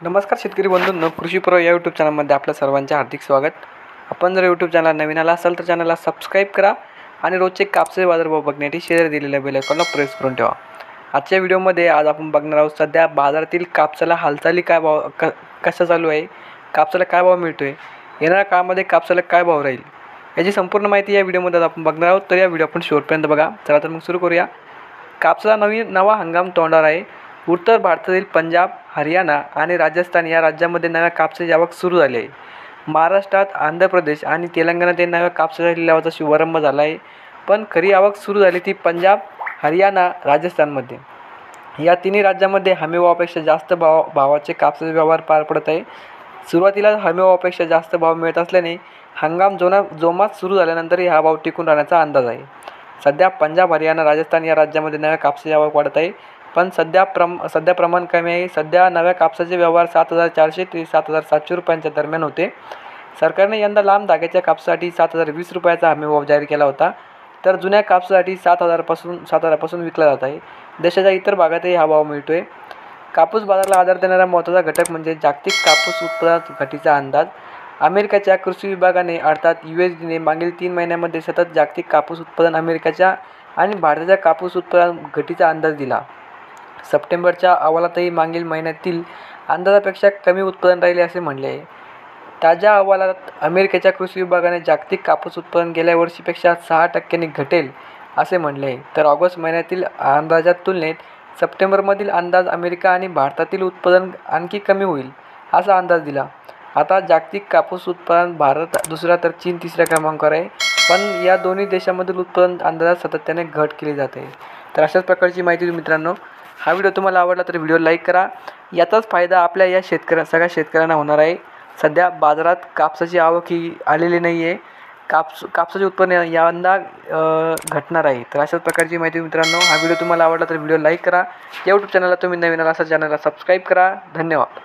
नमस्कार शेतकरी बंधूंनो, कृषी प्रो या यूट्यूब चॅनलमध्ये आपलं सर्वांचे हार्दिक स्वागत. आपण जर यूट्यूब चॅनल नवीन आला असाल तर चॅनलला सबस्क्राईब करा आणि रोजचे कापसाचे बाजारभाव बघण्यासाठी शेअर दिलेल्या बेल आयकॉनला प्रेस करून ठेवा. आजच्या व्हिडिओमध्ये आज आपण बघणार आहोत सध्या बाजारातील कापसाला हालचाली काय भाव कसा चालू आहे, कापसाला काय भाव मिळतोय, येणाऱ्या काळामध्ये कापसाला काय भाव राहील याची संपूर्ण माहिती या व्हिडिओमध्ये आपण बघणार आहोत. तर या व्हिडिओ आपण शेवटपर्यंत बघा. चला तर मग सुरू करूया. कापसाचा नवा हंगाम तोंडावर आहे. उत्तर भारतातील पंजाब, हरियाणा आणि राजस्थान या राज्यांमध्ये नव्या कापसाची आवक सुरू झाली आहे. महाराष्ट्रात, आंध्र प्रदेश आणि तेलंगणात नव्या कापसाच्या लिलावाचा शुभारंभ झाला आहे. पण खरी आवक सुरू झाली ती पंजाब, हरियाणा, राजस्थानमध्ये. या तिन्ही राज्यांमध्ये हमीभावापेक्षा जास्त भावाचे कापसाचे व्यवहार पार पडत आहे. सुरुवातीला हमीभावापेक्षा जास्त भाव मिळत असल्याने हंगाम जोमात सुरू झाल्यानंतर हा भाव टिकून राहण्याचा अंदाज आहे. सध्या पंजाब, हरियाणा, राजस्थान या राज्यांमध्ये नव्या कापसाची आवक वाढत आहे. पण सध्या प्रमाण कमी आहे. सध्या नव्या कापसाचे व्यवहार 7,400 ते 7,700 रुपयांच्या दरम्यान होते. सरकारने यंदा लांब धाग्याच्या कापसासाठी 7,020 रुपयाचा हमीभाव जाहीर केला होता. तर जुन्या कापसासाठी 7,000पासून विकला जात आहे. देशाच्या इतर भागातही हा भाव मिळतोय. कापूस बाजाराला आधार देणारा महत्त्वाचा घटक म्हणजे जागतिक कापूस उत्पादनात घटीचा अंदाज. अमेरिकेच्या कृषी विभागाने अर्थात USDAने मागील 3 महिन्यांमध्ये सतत जागतिक कापूस उत्पादन, अमेरिकेच्या आणि भारताच्या कापूस उत्पादन घटीचा अंदाज दिला. सप्टेंबरच्या अहवालातही मागील महिन्यातील अंदाजापेक्षा कमी उत्पादन राहिले असे म्हणले आहे. ताज्या अहवालात अमेरिकेच्या कृषी विभागाने जागतिक कापूस उत्पादन गेल्या वर्षीपेक्षा 6% घटेल असे म्हणले आहे. तर ऑगस्ट महिन्यातील अंदाजाच्या तुलनेत सप्टेंबरमधील अंदाज अमेरिका आणि भारतातील उत्पादन आणखी कमी होईल असा अंदाज दिला. आता जागतिक कापूस उत्पादन भारत दुसरा तर चीन तिसऱ्या क्रमांकावर आहे. पण या दोन्ही देशांमधील उत्पादन अंदाजात सातत्याने घट केली जाते. तर अशाच प्रकारची माहिती मित्रांनो. हा व्हिडिओ तुम्हाला आवडला तर व्हिडिओ लाईक करा. याचाच फायदा आपल्या या सगळ्या शेतकऱ्यांना होणार आहे. सध्या बाजारात कापसाची आवक ही आलेली नाही आहे. कापसाचे उत्पन्न यंदा घटणार आहे. तर अशाच प्रकारची माहिती मित्रांनो. हा व्हिडिओ तुम्हाला आवडला तर व्हिडिओ लाईक करा. या यूट्यूब चॅनलला तुम्ही नवीन आला असा चॅनलला सबस्क्राईब करा. धन्यवाद.